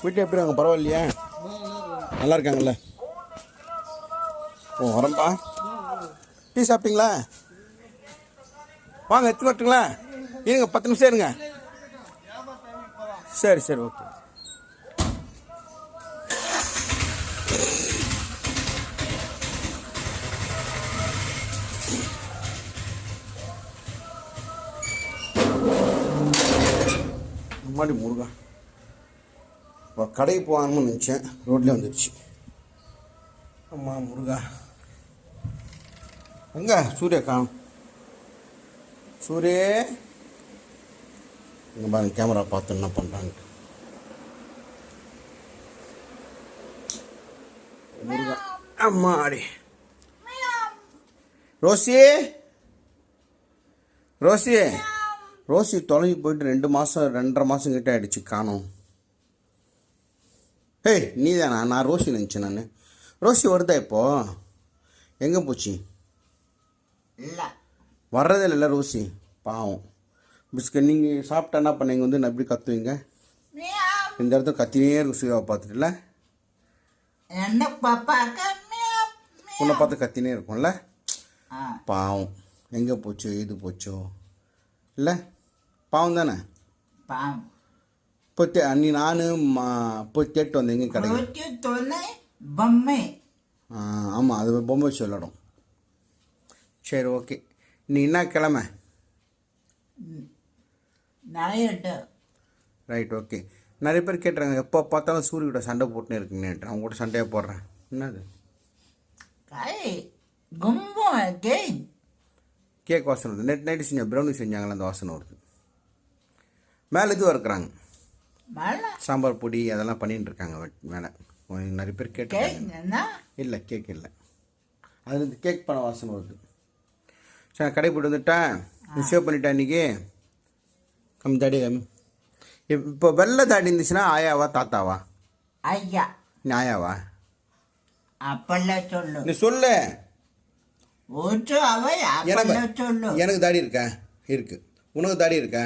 வீட்டில் எப்படி இருக்காங்க? பரவாயில்லையா? நல்லா இருக்காங்கல்ல? ஓ வரம்பா. டீ சாப்பிட்டீங்களா? வாங்க எடுத்து வரட்டுங்களா? இருங்க 10 நிமிஷம் இருங்க. சரி சரி ஓகே. முன்னாடி முருகா இப்போ கடைக்கு போகணும்னு நினச்சேன், ரோட்லேயே வந்துடுச்சு. அம்மா முருகா. எங்கே சூர்யா காணும்? சூரிய இங்கே பாருங்க, கேமரா பார்த்து என்ன பண்ணுறான்ட்டு. முருகா அம்மா அடி. ரோசி ரோசி ரோசி தொலைஞ்சி போயிட்டு 2 மாதம் 2.5 மாதம் கிட்டே ஆகிடுச்சு, காணும். ஹேய் நீ தானா? நான் ரோசி நினச்சேன். நான் ரோசி வருதா இப்போ? எங்கே போச்சு? இல்லை வர்றதே இல்லை ரோசி, பாவம். பிஸ்கட் நீங்கள் சாப்பிட்டா என்ன பண்ணீங்க? வந்து நான் எப்படி கத்துவீங்க? இந்த இடத்துல கத்தினே இருக்கும் சூர்யாவை பார்த்துட்டுல. என்ன பாப்பா உன்னை பார்த்து கத்தினே இருக்கும்ல. பாவம். எங்கே போச்சோ எது போச்சோ இல்லை? பாவம் தானே? பாவம். இப்போ நீ நான் போய் கேட்டு வந்தேன் எங்கே கிடைக்கும் பொம்மை. ஆமாம், அது பொம்மை வச்சு விளாடும். சரி ஓகே. நீ என்ன கிழமை? Right okay. நிறைய பேர் கேட்டுறாங்க எப்போ பார்த்தாலும் சூரியகிட்ட சண்டை போட்டுனே இருக்குங்கன்ட்டு. அவங்க கூட சண்டையாக போடுறேன். என்னது கேக் வாசனை வருது. நைட்டு செஞ்ச ப்ரௌனி செஞ்சாங்களே அந்த வாசனை வருது. மேலே இதுவாக இருக்கிறாங்க, சாம்பார் பொடி அதெல்லாம் பண்ணிட்டு இருக்காங்க மேலே. நிறைய பேர் கேட்டாங்க. இல்லை கேக் இல்லை, அது இந்த கேக் பண்ண வாசனை வருது. சரி கடை போட்டு வந்துட்டேன். நீ சேவ் பண்ணிட்டேன் இன்றைக்கி. கம்மி தாடி கம்மி. இப்போ வெள்ளை தாடி இருந்துச்சுன்னா ஆயாவா தாத்தாவா? ஐயா. நீ ஆயாவா? அப்பெல்லாம் சொல்லு. நீ சொல்லு. எனக்கு தாடி இருக்கா? இருக்கு. உனக்கு தாடி இருக்கா?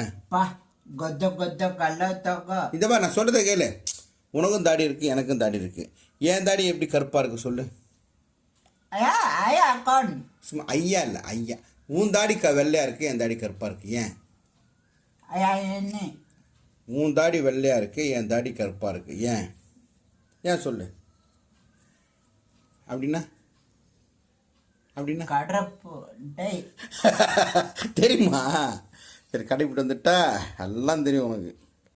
இதப்பா நான் சொல்றதை கேளு. உனக்கும் தாடி இருக்கு, எனக்கும் தாடி இருக்கு. என் தாடி எப்படி கருப்பா இருக்கு சொல்லு? சும்மா ஐயா இல்லை, ஐயா. உன் தாடி வெள்ளையா இருக்கு, என் தாடி கருப்பா இருக்கு. ஏன்? உன் தாடி வெள்ளையா இருக்கு, என் தாடி கருப்பா இருக்கு. ஏன்? ஏன் சொல்லு. அப்படின்னா தெரியுமா? சரி கடைப்பிட்டு வந்துட்டா எல்லாம் தெரியும் உனக்கு.